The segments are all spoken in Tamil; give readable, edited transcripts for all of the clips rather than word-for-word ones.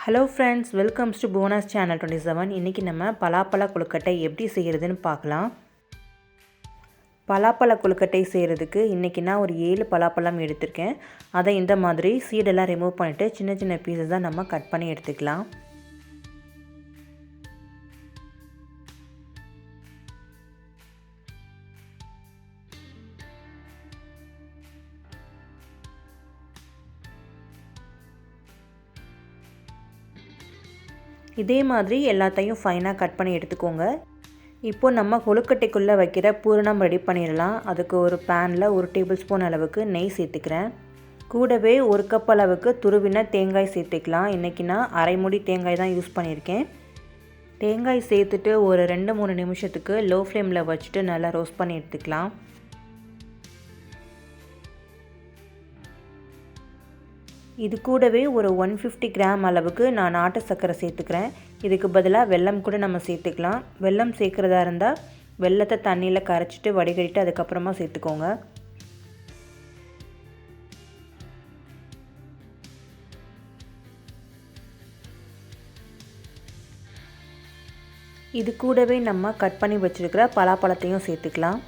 Hello friends, welcome to Bhuva's channel 27. இன்னைக்கு நம்ம பலாப்பழ கொழுக்கட்டை எப்படி செய்யறதுன்னு பார்க்கலாம். பலாப்பழ கொழுக்கட்டை செய்யறதுக்கு இன்னைக்கு நான் ஒரு 7 பலாப்பழம் எடுத்துர்க்கேன். அதை இந்த மாதிரி சீடெல்லாம் ரிமூவ் பண்ணிட்டு சின்ன சின்ன பீசஸா நம்ம கட் பண்ணி எடுத்துக்கலாம். இதே மாதிரி எல்லாத்தையும் ஃபைனா கட் பண்ணி எடுத்துக்கோங்க. இப்போ நம்ம கொழுக்கட்டைக்குள்ள வைக்கிற பூரணம் ரெடி பண்ணிடலாம். அதுக்கு ஒரு panல 1 டேபிள்ஸ்பூன் அளவுக்கு நெய் சேர்த்துக்கிறேன். கூடவே 1 கப் அளவுக்கு துருவின தேங்காய் சேர்த்துக்கலாம். இன்னைக்கு நான் அரை மூடி தேங்காய் தான் யூஸ் பண்ணியிருக்கேன். தேங்காய் சேர்த்துட்டு ஒரு 2-3 நிமிஷத்துக்கு லோ ஃப்ளேமில் வச்சுட்டு நல்லா ரோஸ்ட் பண்ணி எடுத்துக்கலாம். இது கூடவே ஒரு 150 கிராம் அளவுக்கு நான் நாட்டு சர்க்கரை சேர்த்துக்கிறேன். இதுக்கு பதிலாக வெல்லம் கூட நம்ம சேர்த்துக்கலாம். வெல்லம் சேர்க்குறதா இருந்தால் வெல்லத்தை தண்ணியில் கரைச்சிட்டு வடிகட்டிட்டு அதுக்கப்புறமா சேர்த்துக்கோங்க. இது கூடவே நம்ம கட் பண்ணி வச்சுருக்கிற பலாப்பழத்தையும் சேர்த்துக்கலாம்.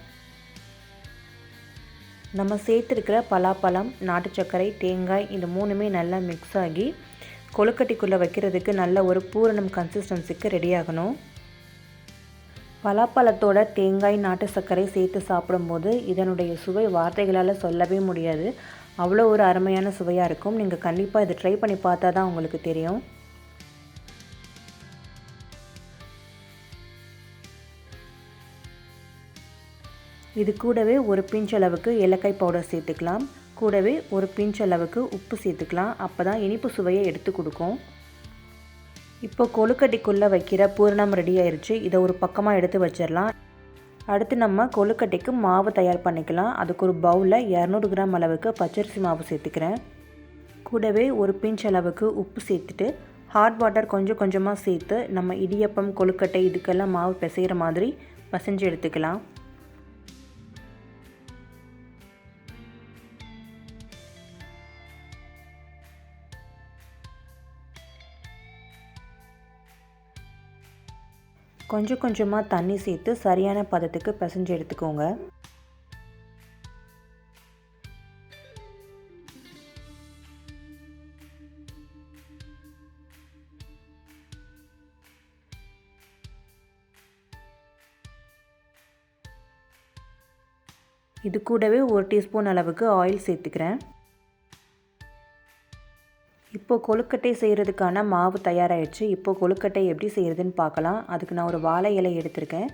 நம்ம சேர்த்துருக்கிற பலாப்பழம், நாட்டு சர்க்கரை, தேங்காய் இது மூணுமே நல்லா மிக்ஸ் ஆகி கொழுக்கட்டைக்குள்ளே வைக்கிறதுக்கு நல்ல ஒரு பூரணம் கன்சிஸ்டன்சிக்கு ரெடி ஆகணும். பலாப்பழத்தோட தேங்காய், நாட்டு சர்க்கரை சேர்த்து சாப்பிடும்போது இதனுடைய சுவை வார்த்தைகளால் சொல்லவே முடியாது. அவ்வளோ ஒரு அருமையான சுவையாக இருக்கும். நீங்கள் கண்டிப்பாக இதை ட்ரை பண்ணி பார்த்தா தான் உங்களுக்கு தெரியும். இது கூடவே ஒரு பிஞ்ச் அளவுக்கு ஏலக்காய் பவுடர் சேர்த்துக்கலாம். கூடவே ஒரு பிஞ்ச் அளவுக்கு உப்பு சேர்த்துக்கலாம். அப்போ தான் இனிப்பு சுவையை எடுத்து கொடுக்கும். இப்போ கொழுக்கட்டைக்குள்ளே வைக்கிற பூரணம் ரெடி ஆயிடுச்சு. இதை ஒரு பக்கமாக எடுத்து வச்சிடலாம். அடுத்து நம்ம கொழுக்கட்டைக்கு மாவு தயார் பண்ணிக்கலாம். அதுக்கு ஒரு பவுலில் 200 கிராம் அளவுக்கு பச்சரிசி மாவு சேர்த்துக்கிறேன். கூடவே ஒரு பிஞ்ச் அளவுக்கு உப்பு சேர்த்துட்டு ஹாட் வாட்டர் கொஞ்சம் கொஞ்சமாக சேர்த்து நம்ம இடியப்பம், கொழுக்கட்டை இதுக்கெல்லாம் மாவு பிசைகிற மாதிரி பிசைஞ்சு எடுத்துக்கலாம். கொஞ்சம் கொஞ்சமாக தண்ணி சேர்த்து சரியான பதத்துக்கு பிசைஞ்சு எடுத்துக்கோங்க. இது கூடவே 1 டீஸ்பூன் அளவுக்கு ஆயில் சேர்த்துக்கிறேன். இப்போ கொழுக்கட்டை செய்கிறதுக்கான மாவு தயாராகிடுச்சு. இப்போ கொழுக்கட்டை எப்படி செய்கிறதுன்னு பார்க்கலாம். அதுக்கு நான் ஒரு வாழை இலை எடுத்திருக்கேன்.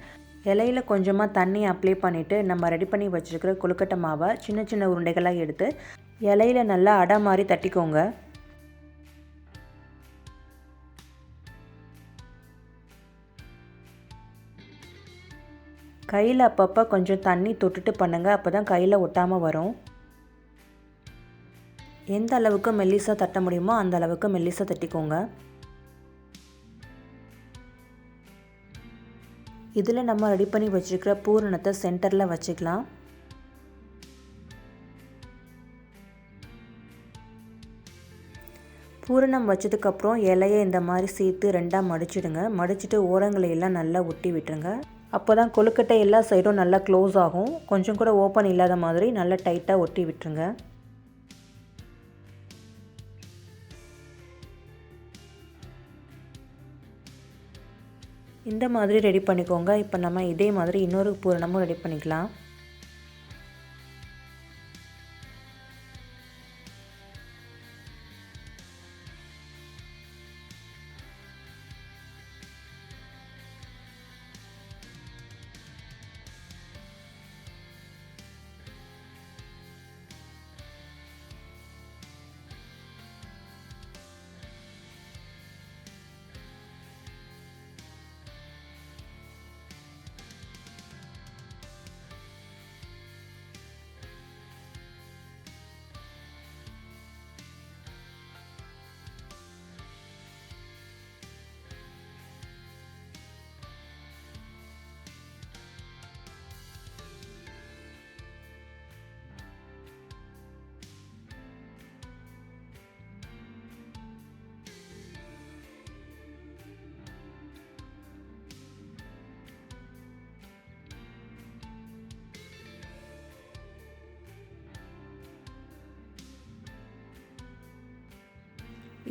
இலையில் கொஞ்சமாக தண்ணி அப்ளை பண்ணிவிட்டு நம்ம ரெடி பண்ணி வச்சுருக்கிற கொழுக்கட்டை மாவை சின்ன சின்ன உருண்டைகளாக எடுத்து இலையில் நல்லா அடை மாதிரி தட்டிக்கோங்க. கையில் அப்பப்போ கொஞ்சம் தண்ணி தொட்டுட்டு பண்ணுங்கள். அப்போ தான் கையில் ஒட்டாமல் வரும். எந்த அளவுக்கு மெல்லிசாக தட்ட முடியுமோ அந்த அளவுக்கு மெல்லிசாக தட்டிக்கோங்க. இதில் நம்ம ரெடி பண்ணி வச்சுருக்கிற பூரணத்தை சென்டரில் வச்சுக்கலாம். பூரணம் வச்சதுக்கப்புறம் இலையை இந்த மாதிரி சேர்த்து 2ஆக மடிச்சிடுங்க. மடிச்சுட்டு ஓரங்களை எல்லாம் நல்லா ஒட்டி விட்டுருங்க. அப்போ தான் கொழுக்கட்டை எல்லா சைடும் நல்லா க்ளோஸ் ஆகும். கொஞ்சம் கூட ஓப்பன் இல்லாத மாதிரி நல்லா டைட்டாக ஒட்டி விட்டுருங்க. இந்த மாதிரி ரெடி பண்ணிக்கோங்க. இப்போ நம்ம இதே மாதிரி இன்னொரு பூரணமும் ரெடி பண்ணிக்கலாம்.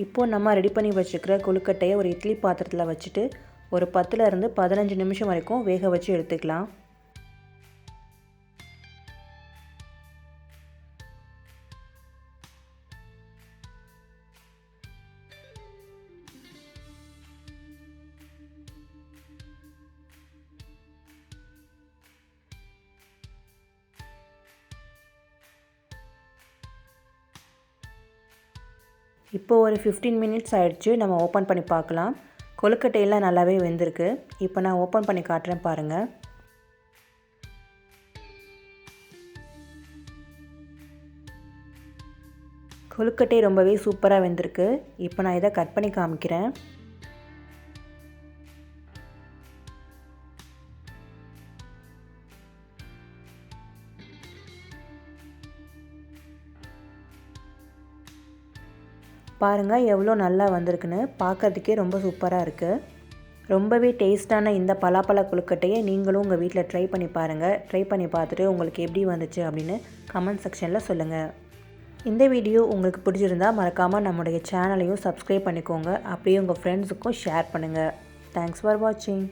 இப்போது நம்ம ரெடி பண்ணி வச்சுக்கிற கொழுக்கட்டையை ஒரு இட்லி பாத்திரத்தில் வச்சுட்டு ஒரு 10லேருந்து 15 நிமிஷம் வரைக்கும் வேக வச்சு எடுத்துக்கலாம். இப்போது ஒரு 15 மினிட்ஸ் ஆகிடுச்சு. நம்ம ஓப்பன் பண்ணி பார்க்கலாம். கொழுக்கட்டையெல்லாம் நல்லாவே வெந்திருக்கு. இப்போ நான் ஓப்பன் பண்ணி காட்டுறேன் பாருங்கள். கொழுக்கட்டை ரொம்பவே சூப்பராக வெந்திருக்கு. இப்போ நான் இதை கட் பண்ணி காமிக்கிறேன். பாருங்கள் எவ்வளோ நல்லா வந்திருக்குன்னு. பார்க்குறதுக்கே ரொம்ப சூப்பராக இருக்குது. ரொம்பவே டேஸ்ட்டான இந்த பலாப்பழ கொழுக்கட்டையை நீங்களும் உங்கள் வீட்டில் ட்ரை பண்ணி பாருங்கள். ட்ரை பண்ணி பார்த்துட்டு உங்களுக்கு எப்படி வந்துச்சு அப்படின்னு கமெண்ட் செக்ஷனில் சொல்லுங்கள். இந்த வீடியோ உங்களுக்கு பிடிச்சிருந்தால் மறக்காமல் நம்முடைய சேனலையும் சப்ஸ்கிரைப் பண்ணிக்கோங்க. அப்படியே உங்கள் ஃப்ரெண்ட்ஸுக்கும் ஷேர் பண்ணுங்கள். தேங்க்ஸ் ஃபார் வாட்சிங்.